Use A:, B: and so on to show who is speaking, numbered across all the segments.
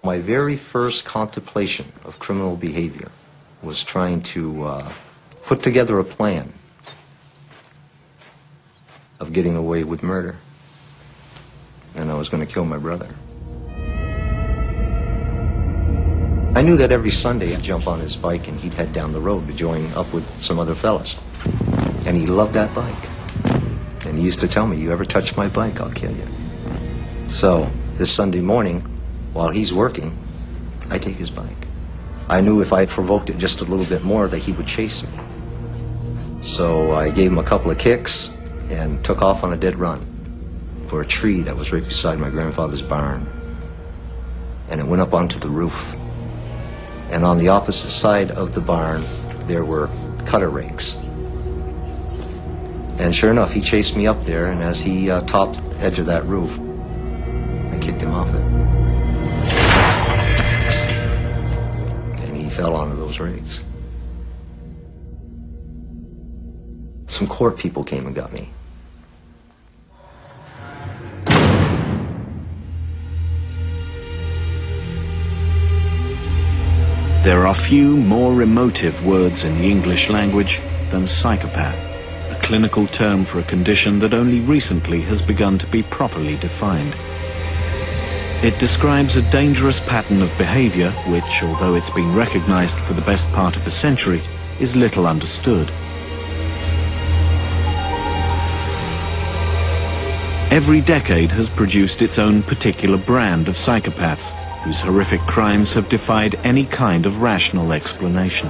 A: My very first contemplation of criminal behavior was trying to put together a plan of getting away with murder. And I was going to kill my brother. I knew that every Sunday I'd jump on his bike and he'd head down the road to join up with some other fellas. And he loved that bike. And he used to tell me, you ever touch my bike, I'll kill you. So this Sunday morning, while he's working, I take his bike. I knew if I provoked it just a little bit more that he would chase me. So I gave him a couple of kicks and took off on a dead run for a tree that was right beside my grandfather's barn. And it went up onto the roof. And on the opposite side of the barn, there were cutter rakes. And sure enough, he chased me up there, and as he topped the edge of that roof, I kicked him off it. And he fell onto those rakes. Some court people came and got me.
B: There are few more emotive words in the English language than psychopath, a clinical term for a condition that only recently has begun to be properly defined. It describes a dangerous pattern of behavior which, although it's been recognized for the best part of a century, is little understood. Every decade has produced its own particular brand of psychopaths, whose horrific crimes have defied any kind of rational explanation.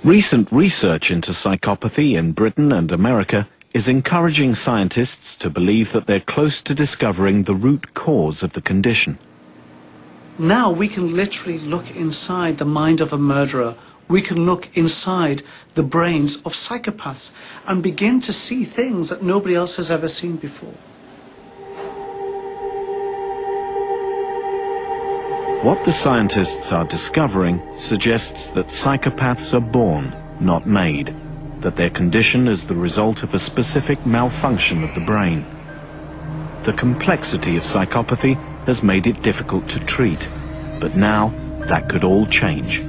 B: Recent research into psychopathy in Britain and America is encouraging scientists to believe that they're close to discovering the root cause of the condition.
C: Now we can literally look inside the mind of a murderer. We can look inside the brains of psychopaths and begin to see things that nobody else has ever seen before.
B: What the scientists are discovering suggests that psychopaths are born, not made, that their condition is the result of a specific malfunction of the brain. The complexity of psychopathy has made it difficult to treat, but now that could all change.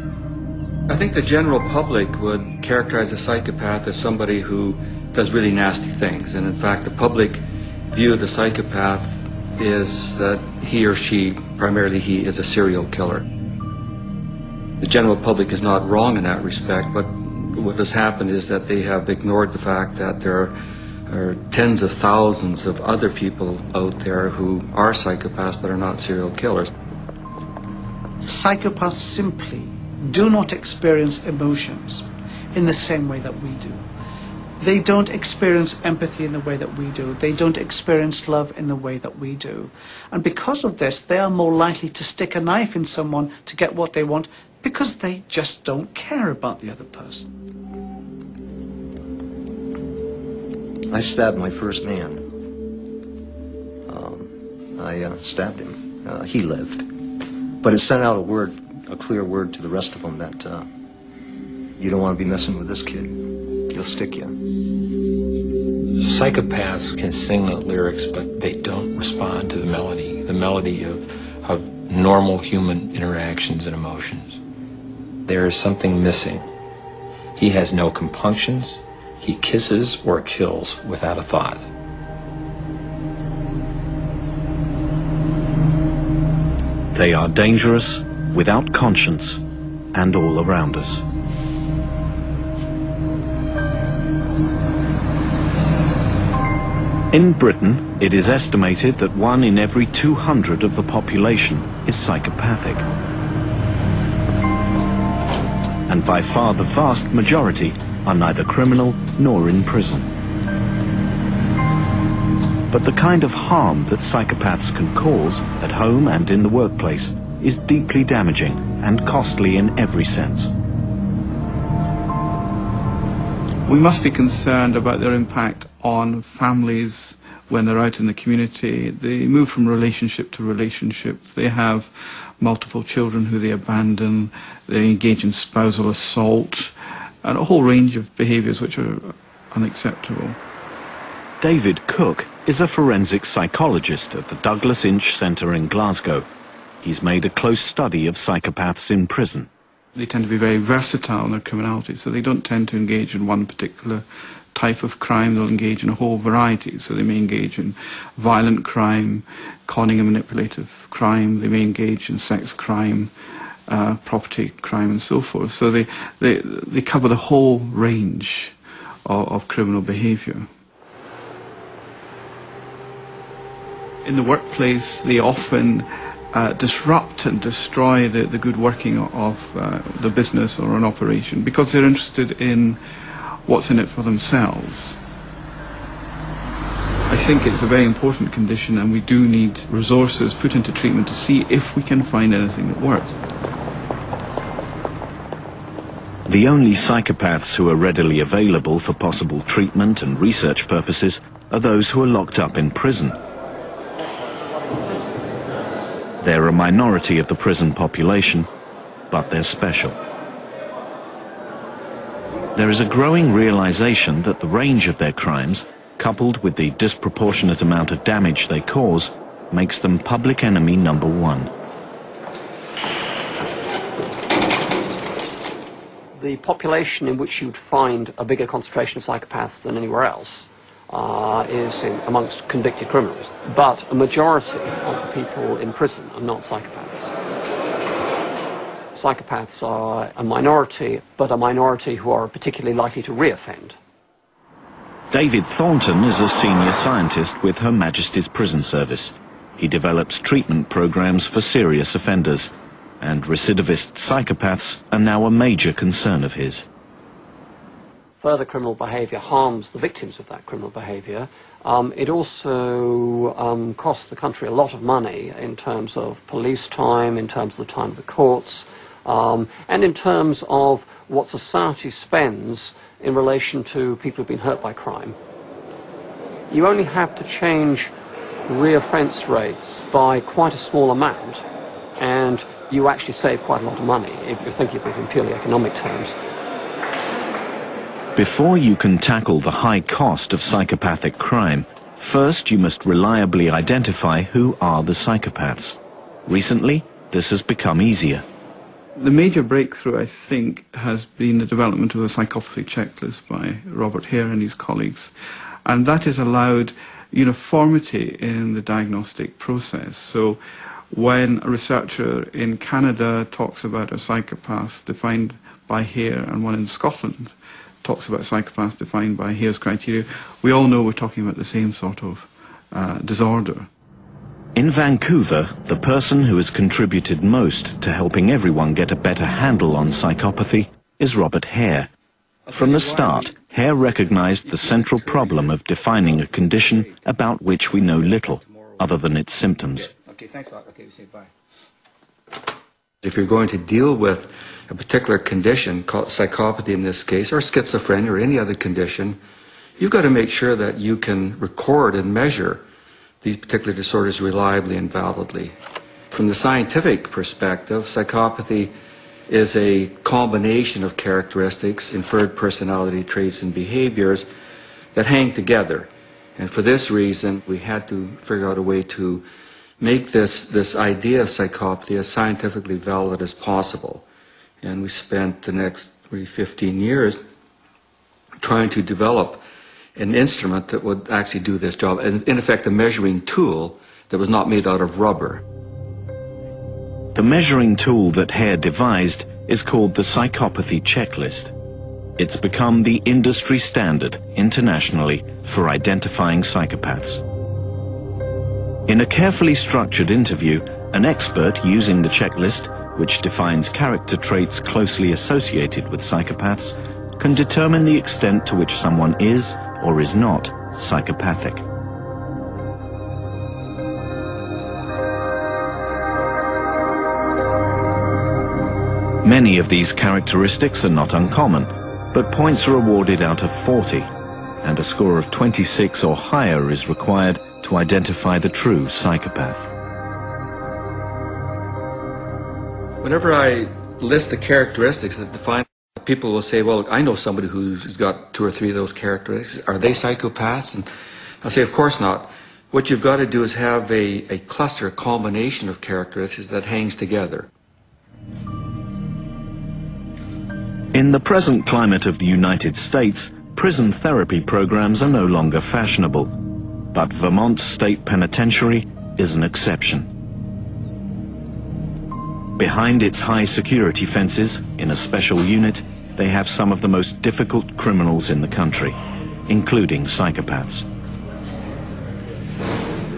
D: I think the general public would characterize a psychopath as somebody who does really nasty things, and in fact the public view of the psychopath is that he or she, primarily he, is a serial killer. The general public is not wrong in that respect, but what has happened is that they have ignored the fact that there are tens of thousands of other people out there who are psychopaths but are not serial killers.
C: Psychopaths simply do not experience emotions in the same way that we do. They don't experience empathy in the way that we do. They don't experience love in the way that we do. And because of this, they are more likely to stick a knife in someone to get what they want because they just don't care about the other person.
A: I stabbed my first man. I stabbed him. He lived. But it sent out a clear word to the rest of them that you don't want to be messing with this kid. He'll stick you.
E: Psychopaths can sing the lyrics, but they don't respond to the melody of normal human interactions and emotions. There is something missing. He has no compunctions. He kisses or kills without a thought.
B: They are dangerous, without conscience, and all around us. In Britain, it is estimated that 1 in every 200 of the population is psychopathic. And by far the vast majority are neither criminal nor in prison. But the kind of harm that psychopaths can cause at home and in the workplace is deeply damaging and costly in every sense.
F: We must be concerned about their impact on families when they're out in the community. They move from relationship to relationship. They have multiple children who they abandon. They engage in spousal assault and a whole range of behaviours which are unacceptable.
B: David Cook is a forensic psychologist at the Douglas Inch Centre in Glasgow. He's made a close study of psychopaths in prison.
F: They tend to be very versatile in their criminality, so they don't tend to engage in one particular type of crime. They'll engage in a whole variety. So they may engage in violent crime, conning and manipulative crime. They may engage in sex crime, property crime, and so forth. So they cover the whole range of criminal behaviour. In the workplace, they often disrupt and destroy the good working of the business or an operation because they're interested in what's in it for themselves. I think it's a very important condition, and we do need resources put into treatment to see if we can find anything that works.
B: The only psychopaths who are readily available for possible treatment and research purposes are those who are locked up in prison. They're a minority of the prison population, but they're special. There is a growing realization that the range of their crimes, coupled with the disproportionate amount of damage they cause, makes them public enemy number one.
G: The population in which you'd find a bigger concentration of psychopaths than anywhere else is amongst convicted criminals. But a majority of the people in prison are not psychopaths. Psychopaths are a minority, but a minority who are particularly likely to reoffend.
B: David Thornton is a senior scientist with Her Majesty's Prison Service. He develops treatment programs for serious offenders, and recidivist psychopaths are now a major concern of his.
G: Further criminal behaviour harms the victims of that criminal behaviour. It also costs the country a lot of money in terms of police time, in terms of the time of the courts, and in terms of what society spends in relation to people who've been hurt by crime. You only have to change reoffence rates by quite a small amount, and you actually save quite a lot of money if you're thinking of it in purely economic terms.
B: Before you can tackle the high cost of psychopathic crime, first you must reliably identify who are the psychopaths. Recently, this has become easier.
F: The major breakthrough, I think, has been the development of the psychopathy checklist by Robert Hare and his colleagues. And that has allowed uniformity in the diagnostic process. So when a researcher in Canada talks about a psychopath defined by Hare and one in Scotland talks about psychopaths defined by Hare's criteria, we all know we're talking about the same sort of disorder.
B: In Vancouver, the person who has contributed most to helping everyone get a better handle on psychopathy is Robert Hare. From the start, Hare recognized the central problem of defining a condition about which we know little, other than its symptoms.
D: Okay, thanks a lot. Okay, say bye. If you're going to deal with a particular condition, called psychopathy in this case, or schizophrenia, or any other condition, you've got to make sure that you can record and measure these particular disorders reliably and validly. From the scientific perspective, psychopathy is a combination of characteristics, inferred personality traits and behaviors that hang together. And for this reason, we had to figure out a way to make this idea of psychopathy as scientifically valid as possible. And we spent the next 15 years trying to develop an instrument that would actually do this job, and in effect a measuring tool that was not made out of rubber.
B: The measuring tool that Hare devised is called the Psychopathy Checklist. It's become the industry standard internationally for identifying psychopaths. In a carefully structured interview, an expert using the checklist, which defines character traits closely associated with psychopaths, can determine the extent to which someone is or is not psychopathic. Many of these characteristics are not uncommon, but points are awarded out of 40, and a score of 26 or higher is required to identify the true psychopath.
D: Whenever I list the characteristics that define People will say, well, I know somebody who's got 2 or 3 of those characteristics. Are they psychopaths? And I'll say, of course not. What you've got to do is have a cluster, a combination of characteristics that hangs together.
B: In the present climate of the United States, prison therapy programs are no longer fashionable. But Vermont State Penitentiary is an exception. Behind its high security fences, in a special unit, they have some of the most difficult criminals in the country, including psychopaths.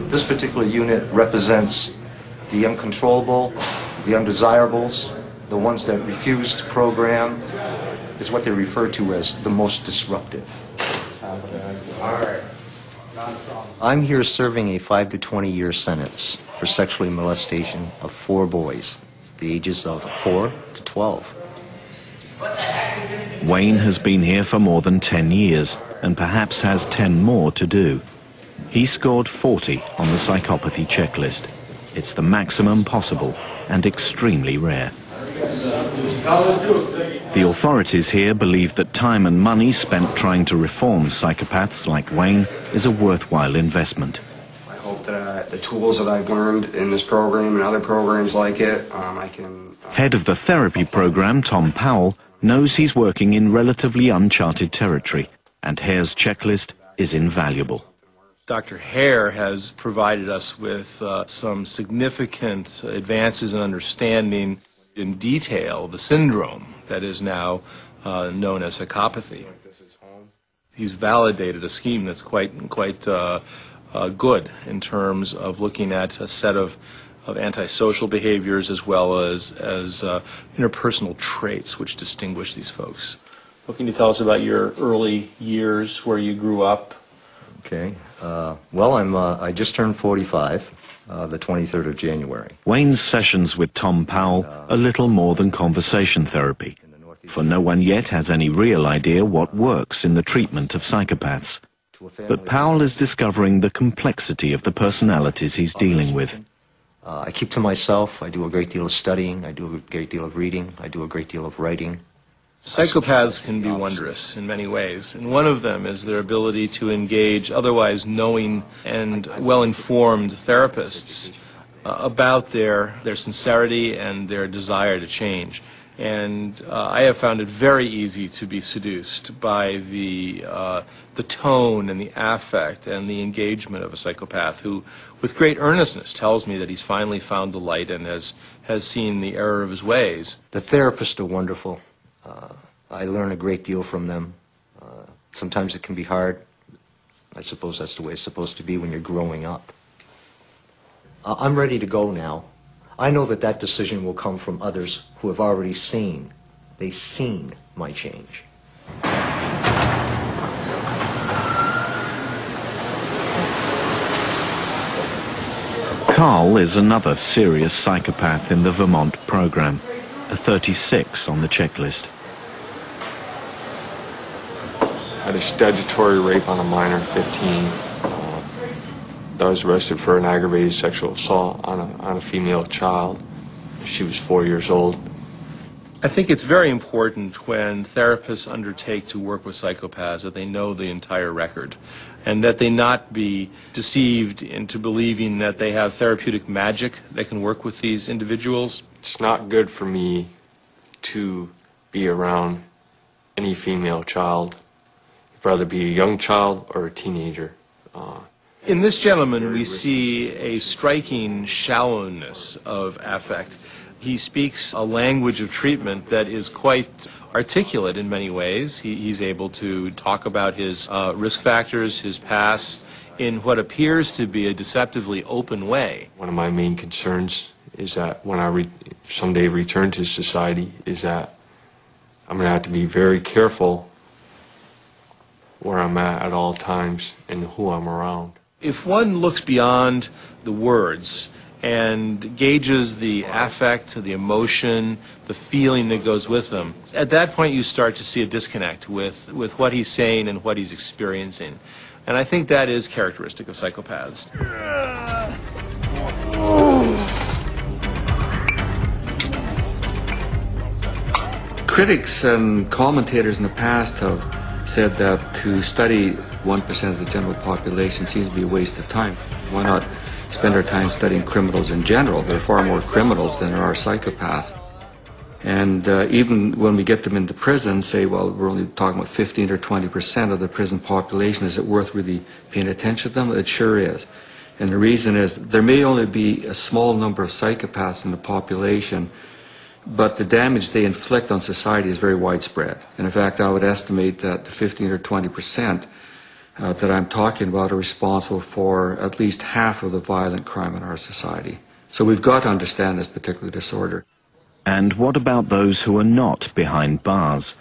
A: This particular unit represents the uncontrollable, the undesirables, the ones that refuse to program, is what they refer to as the most disruptive. I'm here serving a 5 to 20-year sentence for sexually molestation of 4 boys, the ages of 4 to 12.
B: Wayne has been here for more than 10 years and perhaps has 10 more to do. He scored 40 on the psychopathy checklist. It's the maximum possible and extremely rare. The authorities here believe that time and money spent trying to reform psychopaths like Wayne is a worthwhile investment.
H: I hope that the tools that I've learned in this program and other programs like it, I can...
B: Head of the therapy program, Tom Powell, knows he's working in relatively uncharted territory, and Hare's checklist is invaluable.
I: Dr. Hare has provided us with some significant advances in understanding in detail the syndrome that is now known as psychopathy. He's validated a scheme that's quite good in terms of looking at a set of antisocial behaviors as well as interpersonal traits which distinguish these folks. What can you tell us about your early years, where you grew up?
A: Okay. Well, I just turned 45, the 23rd of January.
B: Wayne's sessions with Tom Powell are little more than conversation therapy, for no one yet has any real idea what works in the treatment of psychopaths. But Powell is discovering the complexity of the personalities he's dealing with.
A: I keep to myself. I do a great deal of studying. I do a great deal of reading. I do a great deal of writing.
I: Psychopaths can be wondrous in many ways, and one of them is their ability to engage otherwise knowing and well-informed therapists about their sincerity and their desire to change. And I have found it very easy to be seduced by the tone and the affect and the engagement of a psychopath who, with great earnestness, tells me that he's finally found the light and has seen the error of his ways.
A: The therapists are wonderful. I learn a great deal from them. Sometimes it can be hard. I suppose that's the way it's supposed to be when you're growing up. I'm ready to go now. I know that that decision will come from others who have already seen. They've seen my change.
B: Carl is another serious psychopath in the Vermont program, a 36 on the checklist.
J: I had a statutory rape on a minor, 15. I was arrested for an aggravated sexual assault on a female child. She was 4 years old.
I: I think it's very important when therapists undertake to work with psychopaths that they know the entire record and that they not be deceived into believing that they have therapeutic magic that can work with these individuals.
J: It's not good for me to be around any female child. I'd rather be a young child or a teenager.
I: In this gentleman, we see a striking shallowness of affect. He speaks a language of treatment that is quite articulate in many ways. He's able to talk about his risk factors, his past, in what appears to be a deceptively open way.
J: One of my main concerns is that when I someday return to society is that I'm going to have to be very careful where I'm at all times and who I'm around.
I: If one looks beyond the words and gauges the affect, the emotion, the feeling that goes with them, at that point you start to see a disconnect with what he's saying and what he's experiencing. And I think that is characteristic of psychopaths.
D: Critics and commentators in the past have said that to study 1% of the general population seems to be a waste of time. Why not spend our time studying criminals in general? There are far more criminals than there are psychopaths. And even when we get them into prison, say, well, we're only talking about 15 or 20% of the prison population, is it worth really paying attention to them? It sure is. And the reason is there may only be a small number of psychopaths in the population, but the damage they inflict on society is very widespread. And in fact, I would estimate that the 15 or 20% that I'm talking about are responsible for at least half of the violent crime in our society. So we've got to understand this particular disorder.
B: And what about those who are not behind bars?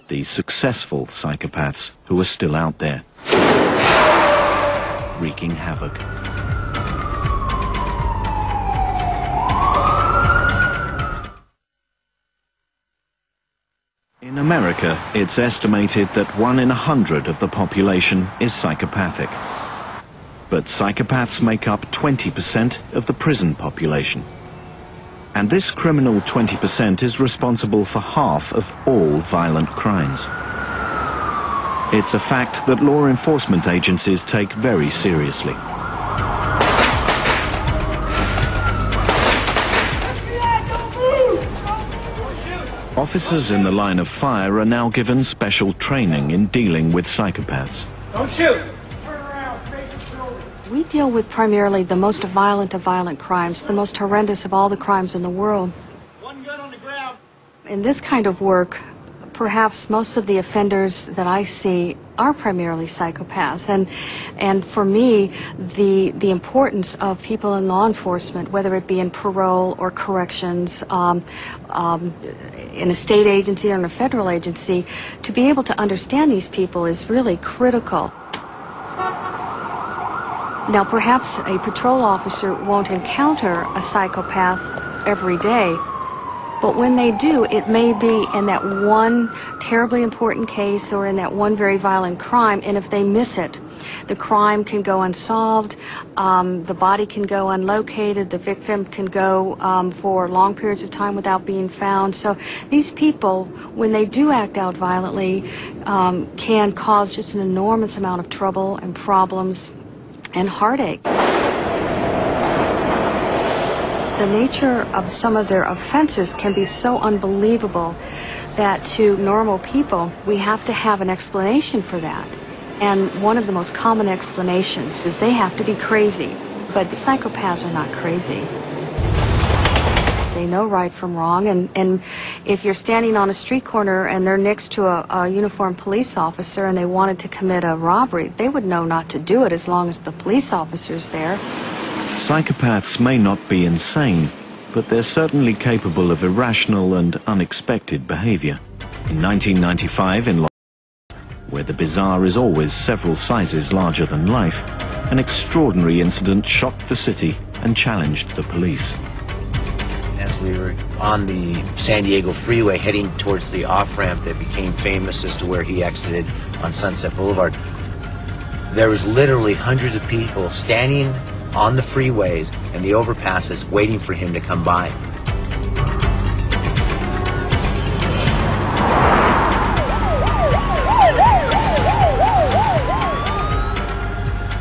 B: The successful psychopaths who are still out there, wreaking havoc. In America, it's estimated that 1 in 100 of the population is psychopathic. But psychopaths make up 20% of the prison population. And this criminal 20% is responsible for half of all violent crimes. It's a fact that law enforcement agencies take very seriously. Officers in the line of fire are now given special training in dealing with psychopaths.
C: Don't shoot!
K: We deal with primarily the most violent of violent crimes, the most horrendous of all the crimes in the world.
C: One gun on the ground.
K: In this kind of work, perhaps most of the offenders that I see are primarily psychopaths. And for me, the importance of people in law enforcement, whether it be in parole or corrections, in a state agency or in a federal agency, to be able to understand these people is really critical. Now, perhaps a patrol officer won't encounter a psychopath every day, but when they do, it may be in that one terribly important case or in that one very violent crime, and if they miss it, the crime can go unsolved, the body can go unlocated, the victim can go for long periods of time without being found. So these people, when they do act out violently, can cause just an enormous amount of trouble and problems and heartache. The nature of some of their offenses can be so unbelievable that to normal people, we have to have an explanation for that. And one of the most common explanations is they have to be crazy. But psychopaths are not crazy. They know right from wrong, and if you're standing on a street corner and they're next to a uniformed police officer and they wanted to commit a robbery, they would know not to do it as long as the police officer's there.
B: Psychopaths may not be insane, but they're certainly capable of irrational and unexpected behavior. In 1995 in Los Angeles, where the bizarre is always several sizes larger than life, an extraordinary incident shocked the city and challenged the police.
L: As we were on the San Diego freeway heading towards the off-ramp that became famous as to where he exited on Sunset Boulevard, there was literally hundreds of people standing on the freeways and the overpasses waiting for him to come by.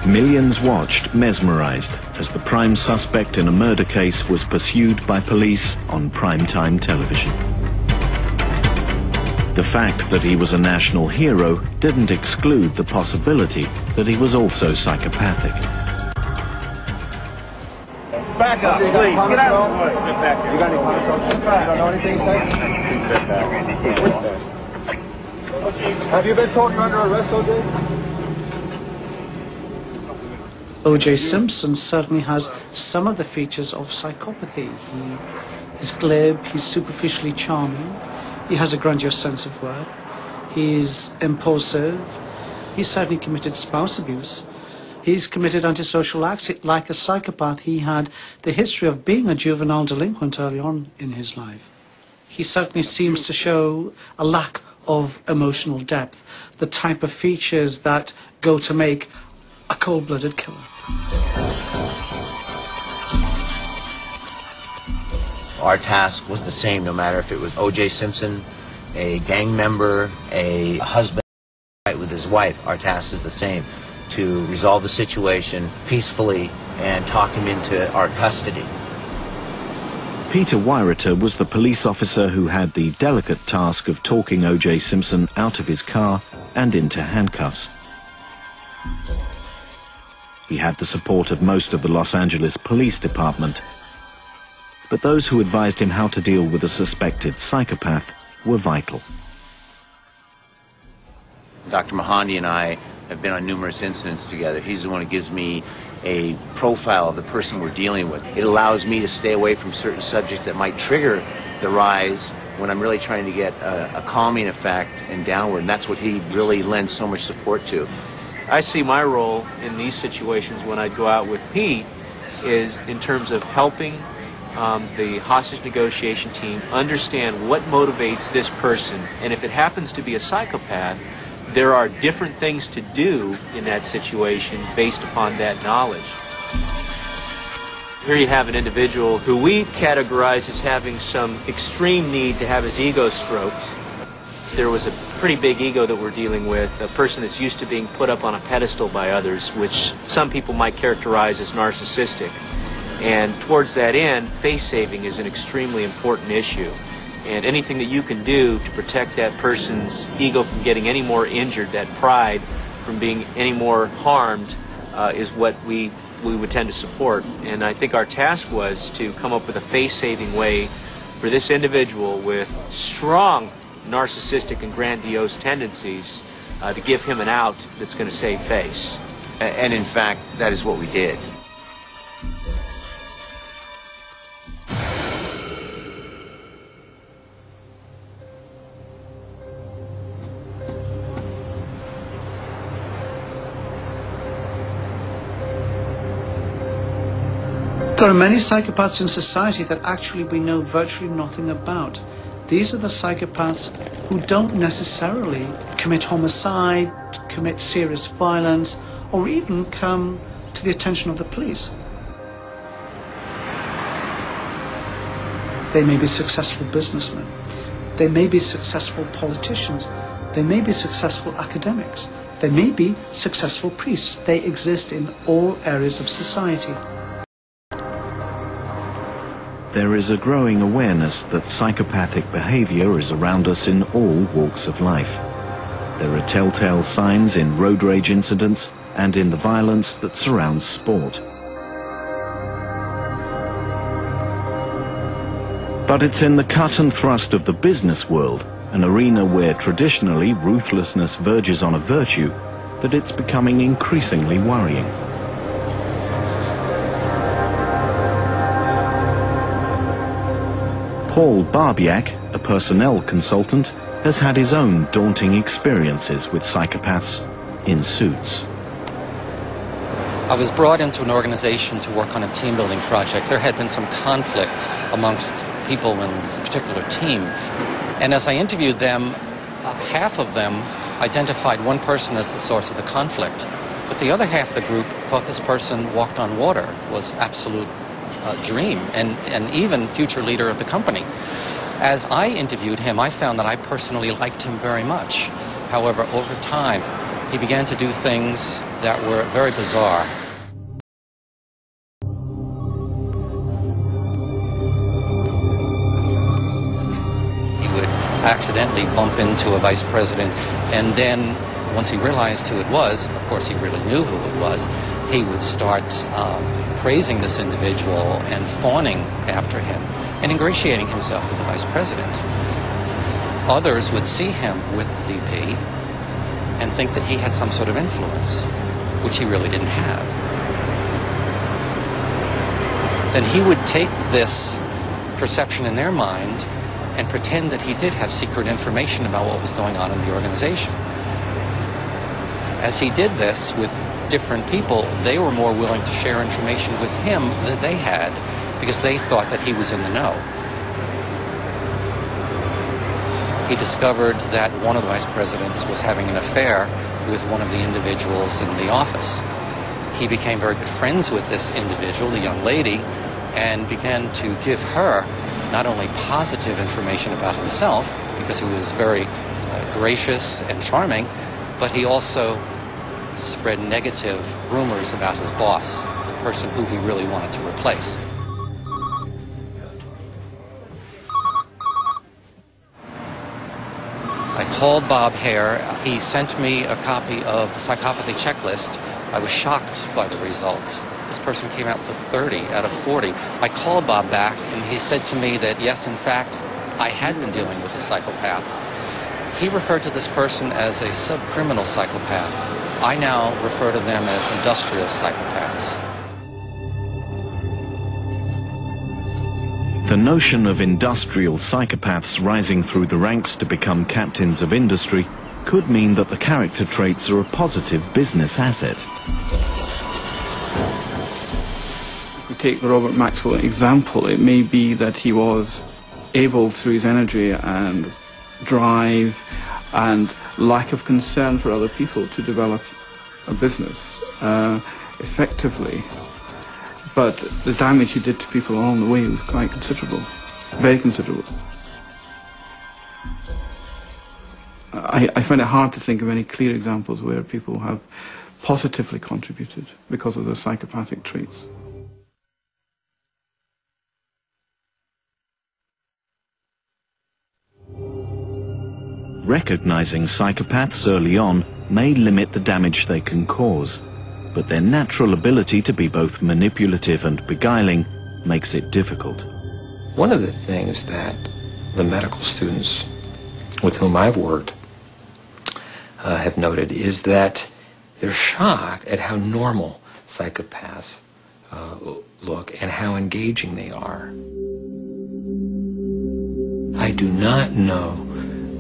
B: Millions watched, mesmerized, as the prime suspect in a murder case was pursued by police on primetime television. The fact that he was a national hero didn't exclude the possibility that he was also psychopathic.
M: Back up, please. Get out of the way. Get back here. You got any comments? You don't know anything, sir? Have you been told you're under arrest, O.J.?
C: O.J. Simpson certainly has some of the features of psychopathy. He is glib, he's superficially charming, he has a grandiose sense of worth, he's impulsive, he's certainly committed spouse abuse, he's committed antisocial acts. Like a psychopath, he had the history of being a juvenile delinquent early on in his life. He certainly seems to show a lack of emotional depth, the type of features that go to make a cold-blooded killer.
L: Our task was the same, no matter if it was O.J. Simpson a gang member, a husband with his wife, our task is the same, to resolve the situation peacefully and talk him into our custody.
B: Peter Weiriter was the police officer who had the delicate task of talking O.J. Simpson out of his car and into handcuffs. He had the support of most of the Los Angeles Police Department, but those who advised him how to deal with a suspected psychopath were vital.
L: Dr. Mahandi and I have been on numerous incidents together. He's the one who gives me a profile of the person we're dealing with. It allows me to stay away from certain subjects that might trigger the rise when I'm really trying to get a calming effect and downward, and that's what he really lends so much support to.
N: I see my role in these situations when I'd go out with Pete is in terms of helping the hostage negotiation team understand what motivates this person, and if it happens to be a psychopath, there are different things to do in that situation based upon that knowledge. Here you have an individual who we categorize as having some extreme need to have his ego stroked. There was a pretty big ego that we're dealing with, a person that's used to being put up on a pedestal by others, which some people might characterize as narcissistic. And towards that end, face saving is an extremely important issue. And anything that you can do to protect that person's ego from getting any more injured, that pride from being any more harmed, is what we would tend to support. And I think our task was to come up with a face-saving way for this individual with strong narcissistic and grandiose tendencies to give him an out that's going to save face.
L: And in fact, that is what we did.
C: There are many psychopaths in society that actually we know virtually nothing about. These are the psychopaths who don't necessarily commit homicide, commit serious violence, or even come to the attention of the police. They may be successful businessmen. They may be successful politicians. They may be successful academics. They may be successful priests. They exist in all areas of society.
B: There is a growing awareness that psychopathic behavior is around us in all walks of life. There are telltale signs in road rage incidents and in the violence that surrounds sport. But it's in the cut and thrust of the business world, an arena where traditionally ruthlessness verges on a virtue, that it's becoming increasingly worrying. Paul Barbiak, a personnel consultant, has had his own daunting experiences with psychopaths in suits.
O: I was brought into an organization to work on a team-building project. There had been some conflict amongst people in this particular team. And as I interviewed them, half of them identified one person as the source of the conflict. But the other half of the group thought this person walked on water, was absolute dream, and even future leader of the company. As I interviewed him, I found that I personally liked him very much. However, over time, he began to do things that were very bizarre. He would accidentally bump into a vice president, and then once he realized who it was, of course he really knew who it was, he would start praising this individual and fawning after him and ingratiating himself with the vice president. Others would see him with the VP and think that he had some sort of influence, which he really didn't have. Then he would take this perception in their mind and pretend that he did have secret information about what was going on in the organization. As he did this with different people, they were more willing to share information with him than they had, because they thought that he was in the know. He discovered that one of the vice presidents was having an affair with one of the individuals in the office. He became very good friends with this individual, the young lady, and began to give her not only positive information about himself, because he was very gracious and charming, but he also spread negative rumors about his boss, the person who he really wanted to replace. I called Bob Hare. He sent me a copy of the psychopathy checklist. I was shocked by the results. This person came out with a 30 out of 40. I called Bob back, and he said to me that, yes, in fact, I had been dealing with a psychopath. He referred to this person as a subcriminal psychopath. I now refer to them as industrial psychopaths.
B: The notion of industrial psychopaths rising through the ranks to become captains of industry could mean that the character traits are a positive business asset.
F: If we take the Robert Maxwell example, it may be that he was able, through his energy and drive and lack of concern for other people, to develop a business effectively. But the damage he did to people along the way was quite considerable, very considerable. I find it hard to think of any clear examples where people have positively contributed because of their psychopathic traits.
B: Recognizing psychopaths early on may limit the damage they can cause, but their natural ability to be both manipulative and beguiling makes it difficult.
E: One of the things that the medical students with whom I've worked have noted is that they're shocked at how normal psychopaths look and how engaging they are. I do not know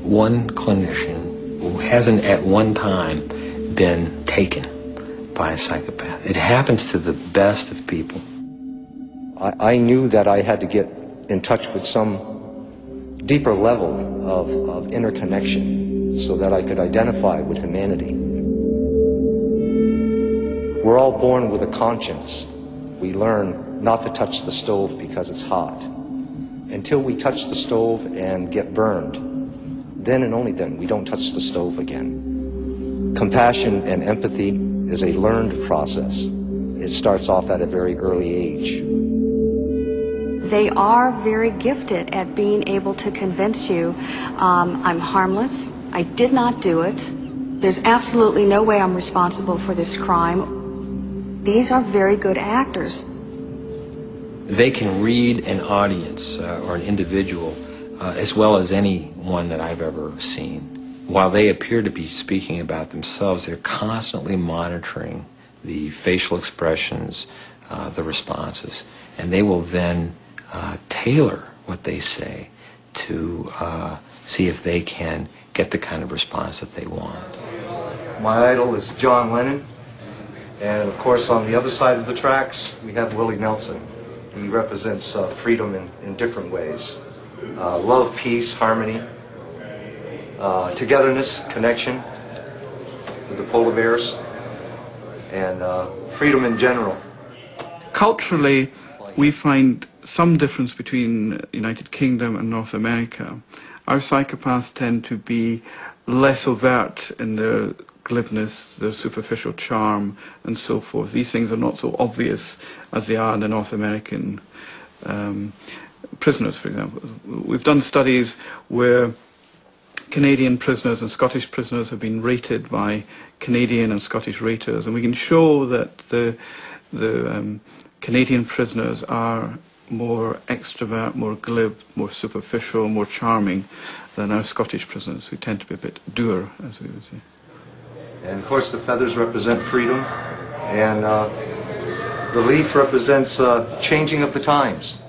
E: one clinician who hasn't at one time been taken by a psychopath. It happens to the best of people.
A: I knew that I had to get in touch with some deeper level of interconnection so that I could identify with humanity. We're all born with a conscience. We learn not to touch the stove because it's hot. Until we touch the stove and get burned, then and only then we don't touch the stove again. Compassion and empathy is a learned process. It starts off at a very early age.
K: They are very gifted at being able to convince you, I'm harmless, I did not do it, there's absolutely no way I'm responsible for this crime. These are very good actors.
E: They can read an audience or an individual as well as anyone that I've ever seen. While they appear to be speaking about themselves, they're constantly monitoring the facial expressions, the responses, and they will then tailor what they say to see if they can get the kind of response that they want.
A: My idol is John Lennon, and of course on the other side of the tracks we have Willie Nelson. He represents freedom in different ways. Love, peace, harmony, togetherness, connection with the polar bears, and freedom in general.
F: Culturally, we find some difference between the United Kingdom and North America. Our psychopaths tend to be less overt in their glibness, their superficial charm, and so forth. These things are not so obvious as they are in the North American prisoners, for example. We've done studies where Canadian prisoners and Scottish prisoners have been rated by Canadian and Scottish raters, and we can show that the Canadian prisoners are more extrovert, more glib, more superficial, more charming than our Scottish prisoners, who tend to be a bit dour, as we would say.
A: And of course the feathers represent freedom, and the leaf represents changing of the times.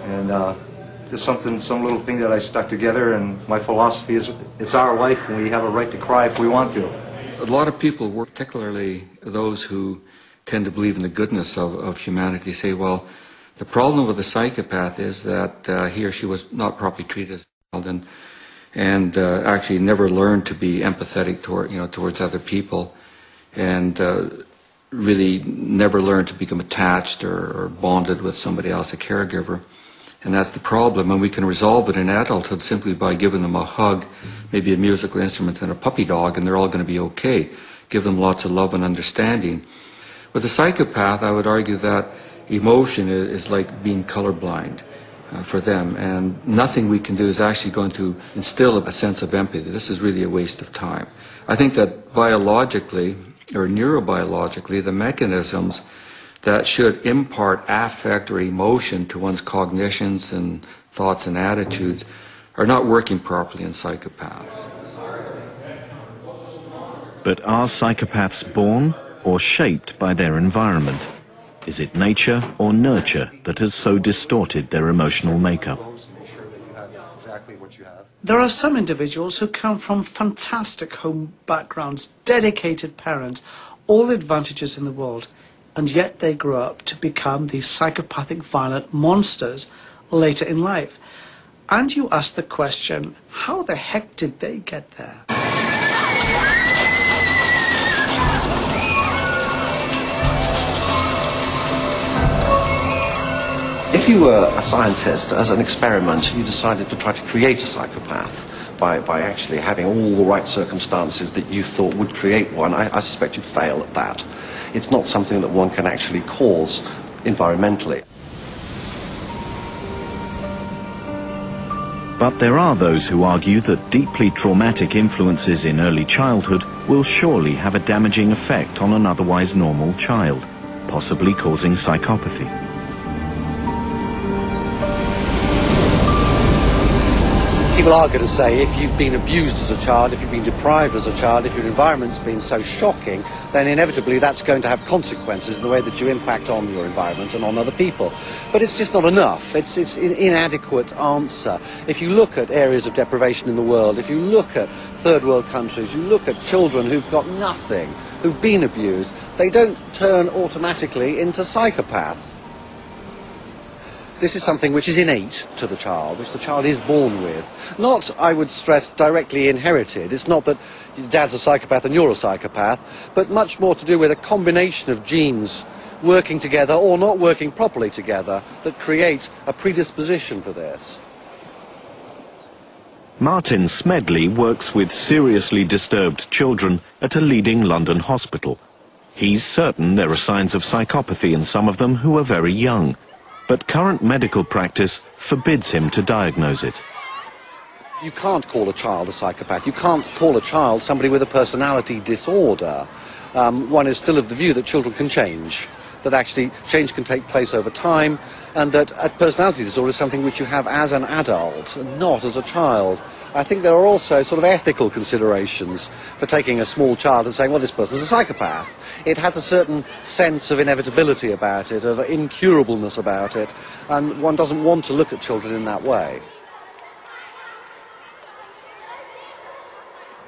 A: And there's some little thing that I stuck together, and my philosophy is it's our life and we have a right to cry if we want to.
D: A lot of people, particularly those who tend to believe in the goodness of humanity, say, well, the problem with a psychopath is that he or she was not properly treated as a child and actually never learned to be empathetic towards other people, and really never learned to become attached or bonded with somebody else, a caregiver. And that's the problem, and we can resolve it in adulthood simply by giving them a hug, maybe a musical instrument and a puppy dog, and they're all going to be okay. Give them lots of love and understanding. With a psychopath, I would argue that emotion is like being colorblind for them, and nothing we can do is actually going to instill a sense of empathy. This is really a waste of time. I think that biologically, or neurobiologically, the mechanisms that should impart affect or emotion to one's cognitions and thoughts and attitudes are not working properly in psychopaths.
B: But are psychopaths born or shaped by their environment? Is it nature or nurture that has so distorted their emotional makeup?
C: There are some individuals who come from fantastic home backgrounds, dedicated parents, all the advantages in the world, and yet they grow up to become these psychopathic, violent monsters later in life. And you ask the question, how the heck did they get there?
P: If you were a scientist, as an experiment, you decided to try to create a psychopath by actually having all the right circumstances that you thought would create one, I suspect you'd fail at that. It's not something that one can actually cause environmentally.
B: But there are those who argue that deeply traumatic influences in early childhood will surely have a damaging effect on an otherwise normal child, possibly causing psychopathy.
Q: People are going to say if you've been abused as a child, if you've been deprived as a child, if your environment's been so shocking, then inevitably that's going to have consequences in the way that you impact on your environment and on other people. But it's just not enough. It's an inadequate answer. If you look at areas of deprivation in the world, if you look at third world countries, you look at children who've got nothing, who've been abused, they don't turn automatically into psychopaths. This is something which is innate to the child, which the child is born with. Not, I would stress, directly inherited. It's not that your dad's a psychopath and you're a psychopath, but much more to do with a combination of genes working together or not working properly together that create a predisposition for this.
B: Martin Smedley works with seriously disturbed children at a leading London hospital. He's certain there are signs of psychopathy in some of them who are very young. But current medical practice forbids him to diagnose it.
Q: You can't call a child a psychopath. You can't call a child somebody with a personality disorder. One is still of the view that children can change, that actually change can take place over time, and that a personality disorder is something which you have as an adult, not as a child. I think there are also sort of ethical considerations for taking a small child and saying, well, this person's a psychopath. It has a certain sense of inevitability about it, of incurableness about it, and one doesn't want to look at children in that way.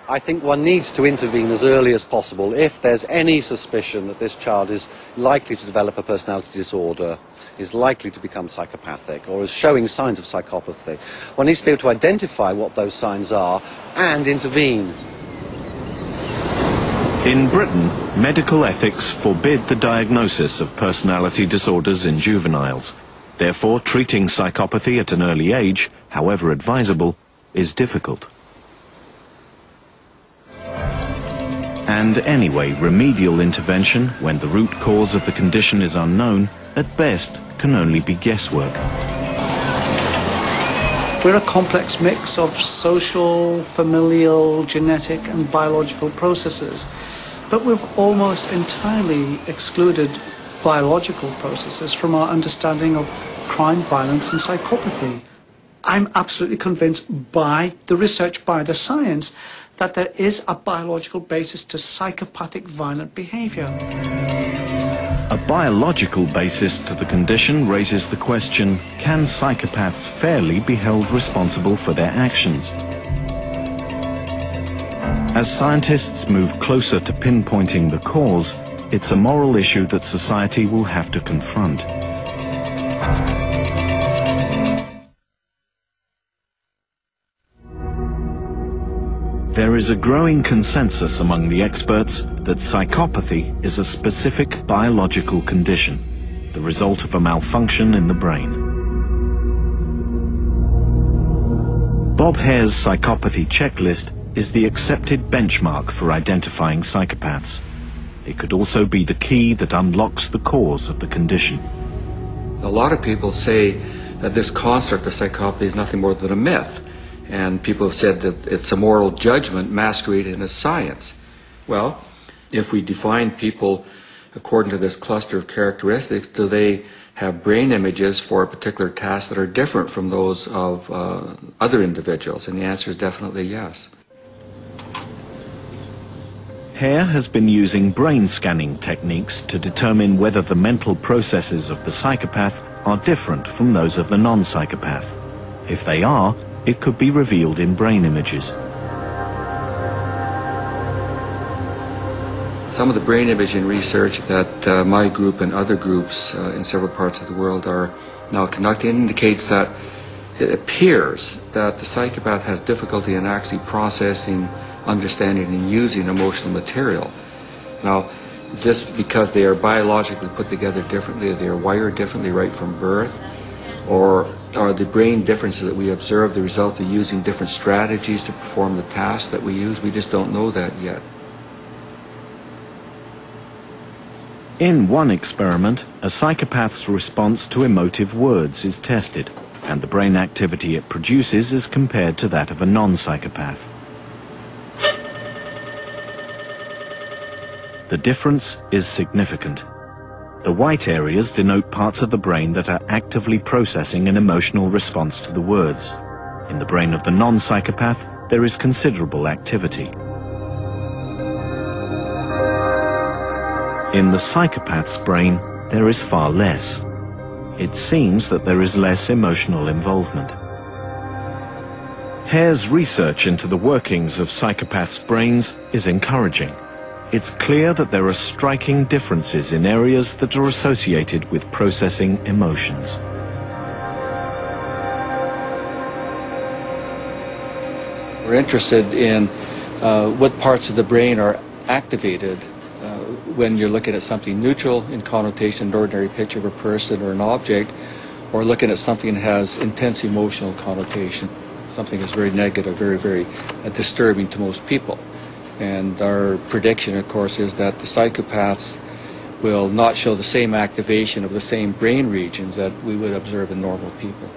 Q: I think one needs to intervene as early as possible if there's any suspicion that this child is likely to develop a personality disorder, is likely to become psychopathic, or is showing signs of psychopathy. One needs to be able to identify what those signs are and intervene.
B: In Britain, medical ethics forbid the diagnosis of personality disorders in juveniles. Therefore, treating psychopathy at an early age, however advisable, is difficult. And anyway, remedial intervention, when the root cause of the condition is unknown, at best can only be guesswork.
C: We're a complex mix of social, familial, genetic and biological processes, but we've almost entirely excluded biological processes from our understanding of crime, violence and psychopathy. I'm absolutely convinced by the research, by the science, that there is a biological basis to psychopathic violent behavior.
B: A biological basis to the condition raises the question, can psychopaths fairly be held responsible for their actions? As scientists move closer to pinpointing the cause, it's a moral issue that society will have to confront. There is a growing consensus among the experts that psychopathy is a specific biological condition, the result of a malfunction in the brain. Bob Hare's psychopathy checklist is the accepted benchmark for identifying psychopaths. It could also be the key that unlocks the cause of the condition.
D: A lot of people say that this construct of psychopathy is nothing more than a myth, and people have said that it's a moral judgment masquerading as science. Well, if we define people according to this cluster of characteristics, do they have brain images for a particular task that are different from those of other individuals? And the answer is definitely yes.
B: Hare has been using brain scanning techniques to determine whether the mental processes of the psychopath are different from those of the non-psychopath. If they are, it could be revealed in brain images.
D: Some of the brain imaging research that my group and other groups in several parts of the world are now conducting indicates that it appears that the psychopath has difficulty in actually processing, understanding, and using emotional material. Now, is this because they are biologically put together differently, they are wired differently right from birth, or are the brain differences that we observe the result of using different strategies to perform the tasks that we use? We just don't know that yet.
B: In one experiment, a psychopath's response to emotive words is tested, and the brain activity it produces is compared to that of a non-psychopath. The difference is significant. The white areas denote parts of the brain that are actively processing an emotional response to the words. In the brain of the non-psychopath, there is considerable activity. In the psychopath's brain, there is far less. It seems that there is less emotional involvement. Hare's research into the workings of psychopaths' brains is encouraging. It's clear that there are striking differences in areas that are associated with processing emotions.
D: We're interested in what parts of the brain are activated when you're looking at something neutral in connotation, an ordinary picture of a person or an object, or looking at something that has intense emotional connotation, something that's very negative, very disturbing to most people. And our prediction, of course, is that the psychopaths will not show the same activation of the same brain regions that we would observe in normal people.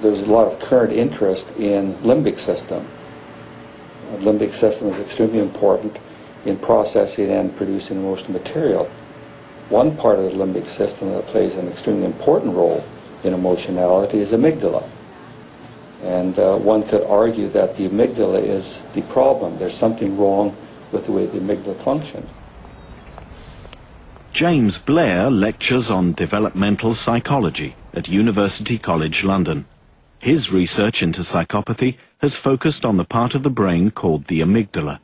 D: There's a lot of current interest in limbic system. The limbic system is extremely important in processing and producing emotional material. One part of the limbic system that plays an extremely important role in emotionality is amygdala. And one could argue that the amygdala is the problem. There's something wrong with the way the amygdala functions.
B: James Blair lectures on developmental psychology at University College London. His research into psychopathy has focused on the part of the brain called the amygdala.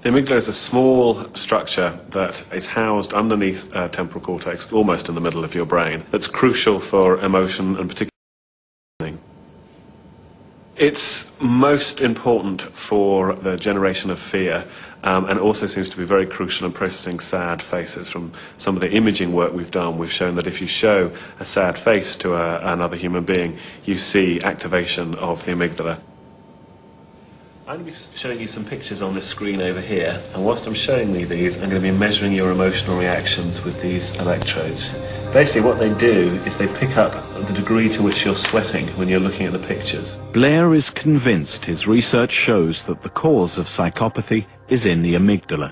R: The amygdala is a small structure that is housed underneath temporal cortex, almost in the middle of your brain, that's crucial for emotion and particularly. It's most important for the generation of fear, and also seems to be very crucial in processing sad faces. From some of the imaging work we've done, we've shown that if you show a sad face to another human being, you see activation of the amygdala. I'm going to be showing you some pictures on this screen over here, and whilst I'm showing you these, I'm going to be measuring your emotional reactions with these electrodes. Basically what they do is they pick up the degree to which you're sweating when you're looking at the pictures.
B: Blair is convinced his research shows that the cause of psychopathy is in the amygdala,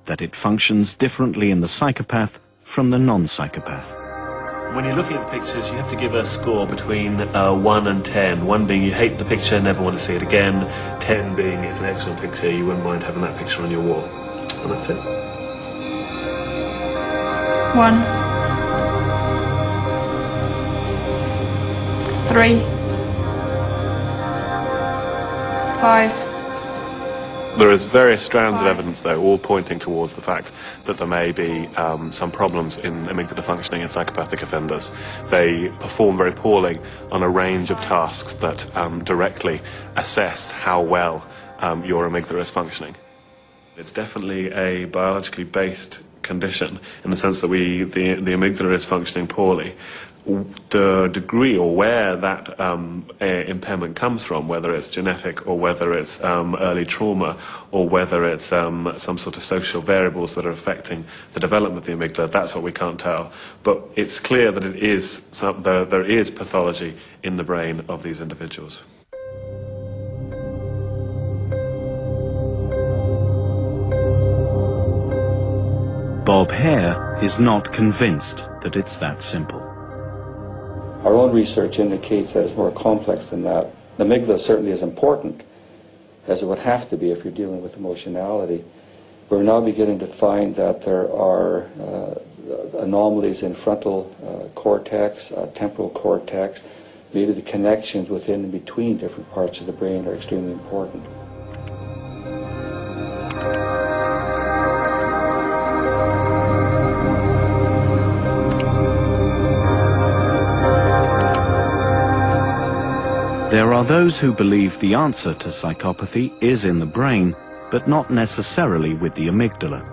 B: that it functions differently in the psychopath from the non-psychopath.
R: When you're looking at the pictures, you have to give a score between 1 and 10. 1 being you hate the picture, never want to see it again. 10 being it's an excellent picture, you wouldn't mind having that picture on your wall. And that's it.
S: 1. 3. 5.
R: There is various strands of evidence, though, all pointing towards the fact that there may be some problems in amygdala functioning in psychopathic offenders. They perform very poorly on a range of tasks that directly assess how well your amygdala is functioning. It's definitely a biologically based condition, in the sense that the amygdala is functioning poorly. The degree or where that impairment comes from, whether it's genetic or whether it's early trauma or whether it's some sort of social variables that are affecting the development of the amygdala, that's what we can't tell. But it's clear that there is pathology in the brain of these individuals.
B: Bob Hare is not convinced that it's that simple.
T: Our own research indicates that it's more complex than that. The amygdala certainly is important, as it would have to be if you're dealing with emotionality. We're now beginning to find that there are anomalies in frontal cortex, temporal cortex. Maybe the connections within and between different parts of the brain are extremely important.
B: There are those who believe the answer to psychopathy is in the brain, but not necessarily with the amygdala.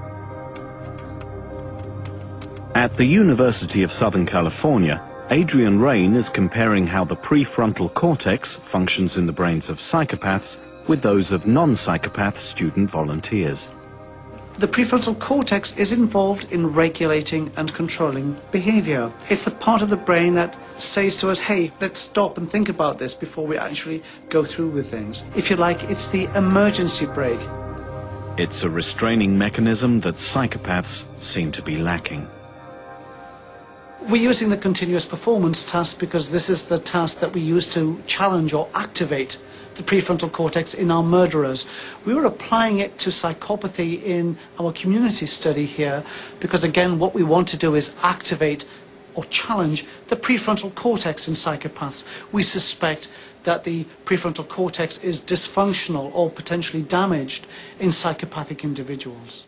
B: At the University of Southern California, Adrian Raine is comparing how the prefrontal cortex functions in the brains of psychopaths with those of non-psychopath student volunteers.
C: The prefrontal cortex is involved in regulating and controlling behavior. It's the part of the brain that says to us, hey, let's stop and think about this before we actually go through with things. If you like, it's the emergency brake.
B: It's a restraining mechanism that psychopaths seem to be lacking.
C: We're using the continuous performance task because this is the task that we use to challenge or activate the prefrontal cortex in our murderers. We were applying it to psychopathy in our community study here because, again, what we want to do is activate or challenge the prefrontal cortex in psychopaths. We suspect that the prefrontal cortex is dysfunctional or potentially damaged in psychopathic individuals.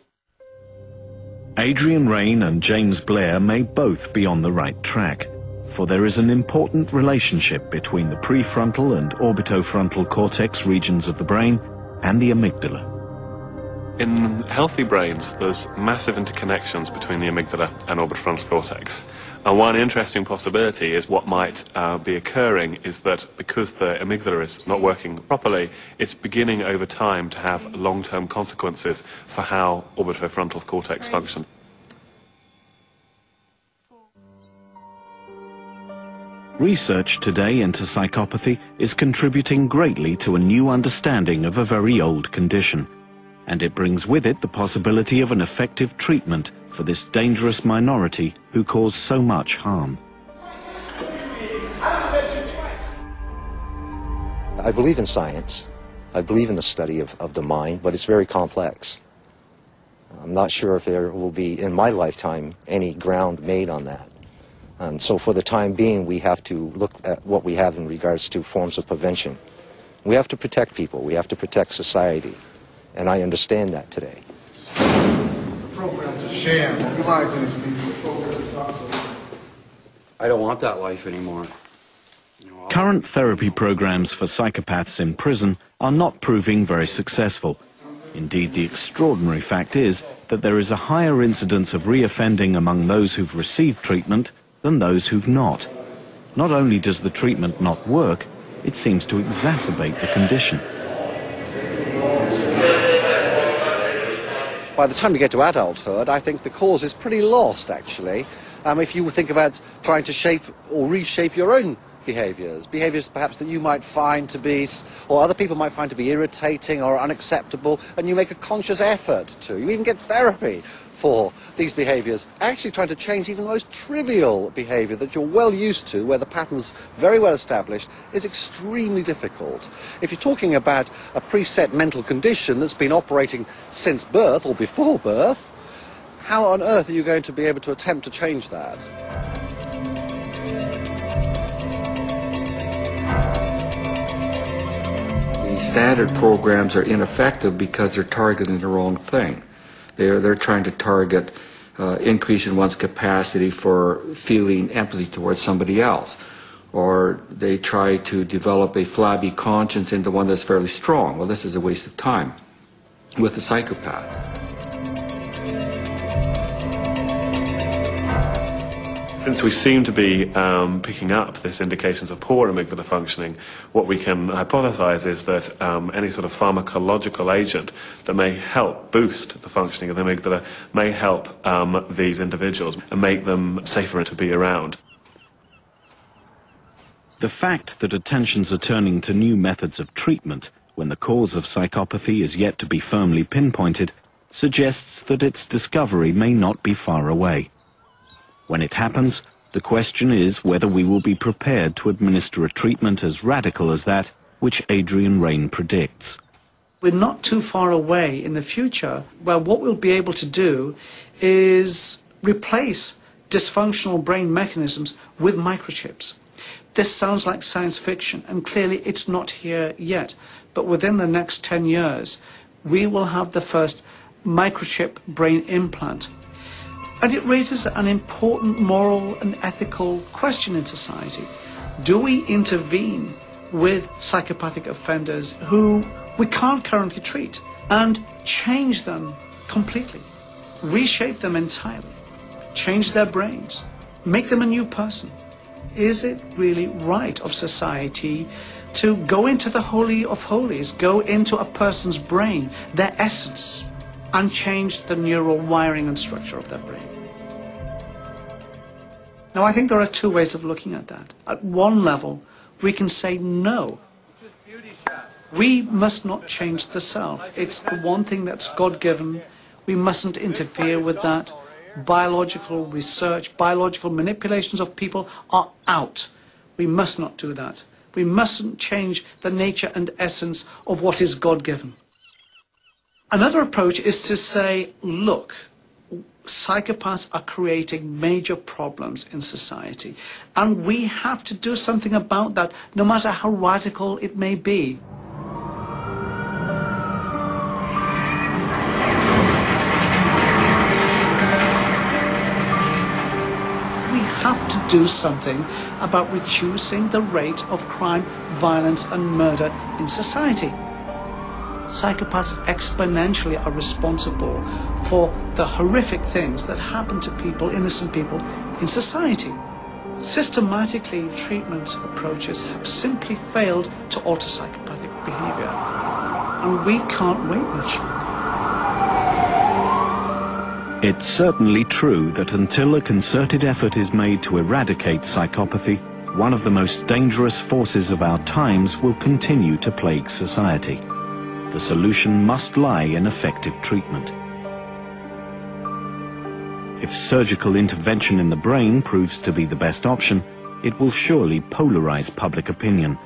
B: Adrian Raine and James Blair may both be on the right track, for there is an important relationship between the prefrontal and orbitofrontal cortex regions of the brain and the amygdala.
R: In healthy brains, there's massive interconnections between the amygdala and orbitofrontal cortex. And one interesting possibility is what might be occurring is that because the amygdala is not working properly, it's beginning over time to have long-term consequences for how orbitofrontal cortex function.
B: Research today into psychopathy is contributing greatly to a new understanding of a very old condition, and it brings with it the possibility of an effective treatment for this dangerous minority who cause so much harm.
A: I believe in science. I believe in the study of the mind, but it's very complex. I'm not sure if there will be, in my lifetime, any ground made on that. And so for the time being, we have to look at what we have in regards to forms of prevention. We have to protect people. We have to protect society. And I understand that today.
U: The program's a sham. We lied to these people.
V: I don't want that life anymore.
B: Current therapy programs for psychopaths in prison are not proving very successful. Indeed, the extraordinary fact is that there is a higher incidence of reoffending among those who've received treatment than those who've not. Not only does the treatment not work, it seems to exacerbate the condition.
Q: By the time you get to adulthood, I think the cause is pretty lost, actually. If you think about trying to shape or reshape your own behaviours perhaps that you might find to be, or other people might find to be irritating or unacceptable, and you make a conscious effort to. You even get therapy for these behaviours, actually trying to change even the most trivial behaviour that you're well used to, where the pattern's very well established, is extremely difficult. If you're talking about a preset mental condition that's been operating since birth or before birth, how on earth are you going to be able to attempt to change that?
D: The standard programs are ineffective because they're targeting the wrong thing. They're trying to target increase in one's capacity for feeling empathy towards somebody else. Or they try to develop a flabby conscience into one that's fairly strong. Well, this is a waste of time with a psychopath.
R: Since we seem to be picking up this indications of poor amygdala functioning, what we can hypothesize is that any sort of pharmacological agent that may help boost the functioning of the amygdala may help these individuals and make them safer to be around.
B: The fact that attentions are turning to new methods of treatment when the cause of psychopathy is yet to be firmly pinpointed suggests that its discovery may not be far away. When it happens, the question is whether we will be prepared to administer a treatment as radical as that which Adrian Raine predicts.
C: We're not too far away in the future where what we'll be able to do is replace dysfunctional brain mechanisms with microchips. This sounds like science fiction, and clearly it's not here yet. But within the next 10 years, we will have the first microchip brain implant. And it raises an important moral and ethical question in society. Do we intervene with psychopathic offenders who we can't currently treat and change them completely, reshape them entirely, change their brains, make them a new person? Is it really right of society to go into the Holy of Holies, go into a person's brain, their essence, and change the neural wiring and structure of their brain? Now, I think there are two ways of looking at that. At one level, we can say no. We must not change the self. It's the one thing that's God-given. We mustn't interfere with that. Biological research, biological manipulations of people are out. We must not do that. We mustn't change the nature and essence of what is God-given. Another approach is to say, look, psychopaths are creating major problems in society, and we have to do something about that, no matter how radical it may be. Have to do something about reducing the rate of crime, violence and murder in society. Psychopaths exponentially are responsible for the horrific things that happen to people, innocent people, in society. Systematically, treatment approaches have simply failed to alter psychopathic behavior, and we can't wait much longer.
B: It's certainly true that until a concerted effort is made to eradicate psychopathy, one of the most dangerous forces of our times will continue to plague society. The solution must lie in effective treatment. If surgical intervention in the brain proves to be the best option, it will surely polarize public opinion.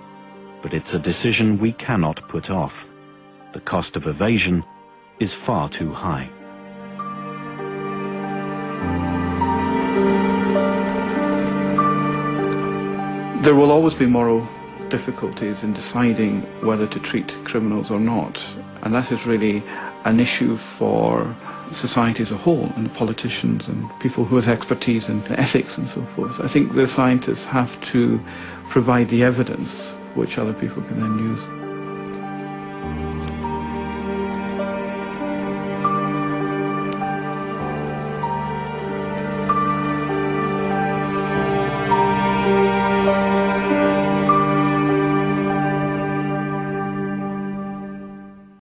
B: But it's a decision we cannot put off. The cost of evasion is far too high.
F: There will always be moral difficulties in deciding whether to treat criminals or not, and that is really an issue for society as a whole, and politicians and people who have expertise in ethics and so forth. I think the scientists have to provide the evidence which other people can then use.